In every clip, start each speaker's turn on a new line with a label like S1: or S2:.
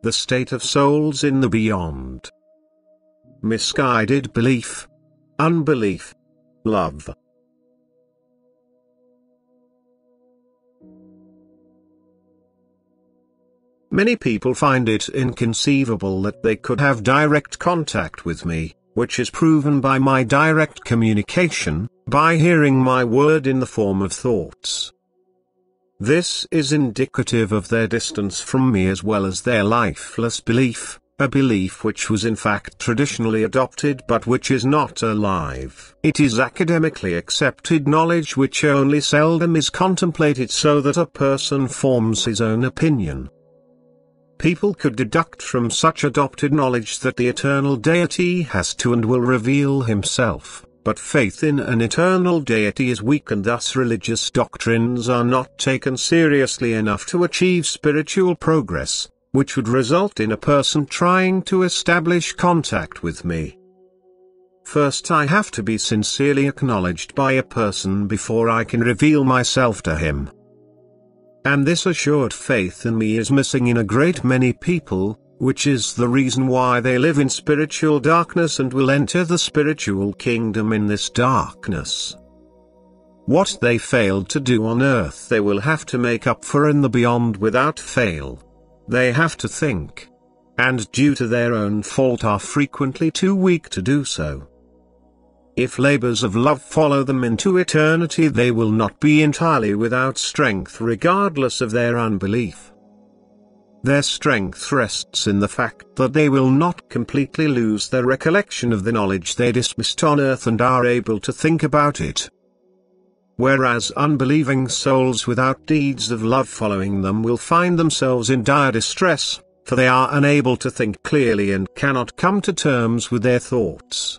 S1: the state of souls in the beyond. Misguided belief, unbelief, love. Many people find it inconceivable that they could have direct contact with me, which is proven by my direct communication, by hearing my word in the form of thoughts. This is indicative of their distance from me as well as their lifeless belief, a belief which was in fact traditionally adopted but which is not alive. It is academically accepted knowledge which only seldom is contemplated so that a person forms his own opinion. People could deduct from such adopted knowledge that the eternal deity has to and will reveal himself, but faith in an eternal deity is weak and thus religious doctrines are not taken seriously enough to achieve spiritual progress, which would result in a person trying to establish contact with me. First I have to be sincerely acknowledged by a person before I can reveal myself to him. And this assured faith in me is missing in a great many people, which is the reason why they live in spiritual darkness and will enter the spiritual kingdom in this darkness. What they failed to do on earth they will have to make up for in the beyond without fail. They have to think. And due to their own fault are frequently too weak to do so. If labors of love follow them into eternity, they will not be entirely without strength regardless of their unbelief. Their strength rests in the fact that they will not completely lose their recollection of the knowledge they dismissed on earth and are able to think about it. Whereas unbelieving souls without deeds of love following them will find themselves in dire distress, for they are unable to think clearly and cannot come to terms with their thoughts.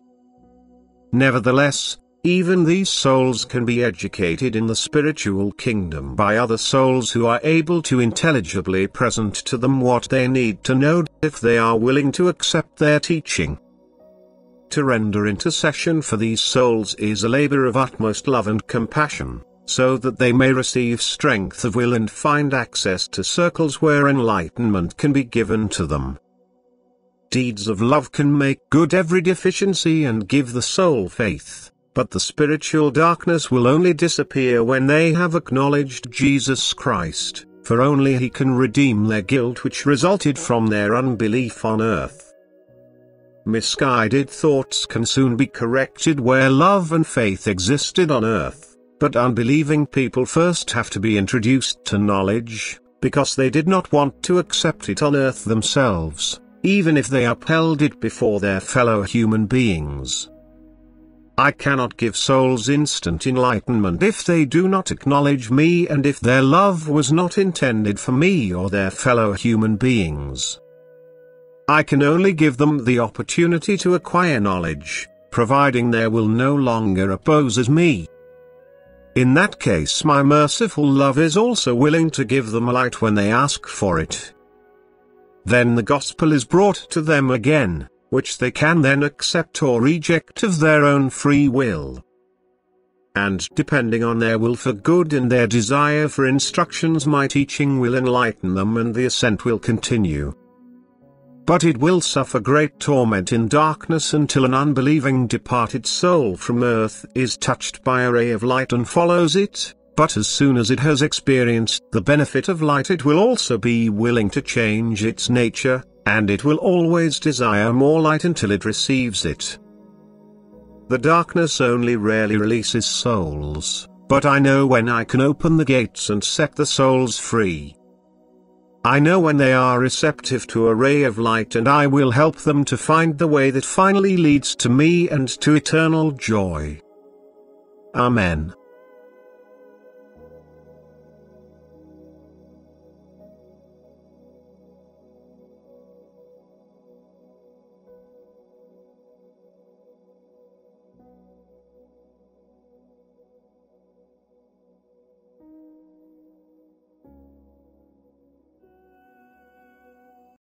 S1: Nevertheless, even these souls can be educated in the spiritual kingdom by other souls who are able to intelligibly present to them what they need to know if they are willing to accept their teaching. To render intercession for these souls is a labor of utmost love and compassion, so that they may receive strength of will and find access to circles where enlightenment can be given to them. Deeds of love can make good every deficiency and give the soul faith, but the spiritual darkness will only disappear when they have acknowledged Jesus Christ, for only He can redeem their guilt which resulted from their unbelief on earth. Misguided thoughts can soon be corrected where love and faith existed on earth, but unbelieving people first have to be introduced to knowledge, because they did not want to accept it on earth themselves, even if they upheld it before their fellow human beings. I cannot give souls instant enlightenment if they do not acknowledge me and if their love was not intended for me or their fellow human beings. I can only give them the opportunity to acquire knowledge, providing their will no longer opposes me. In that case my merciful love is also willing to give them light when they ask for it. Then the gospel is brought to them again, which they can then accept or reject of their own free will. And depending on their will for good and their desire for instructions, my teaching will enlighten them and the ascent will continue. But it will suffer great torment in darkness until an unbelieving departed soul from earth is touched by a ray of light and follows it. But as soon as it has experienced the benefit of light, it will also be willing to change its nature, and it will always desire more light until it receives it. The darkness only rarely releases souls, but I know when I can open the gates and set the souls free. I know when they are receptive to a ray of light, and I will help them to find the way that finally leads to me and to eternal joy. Amen.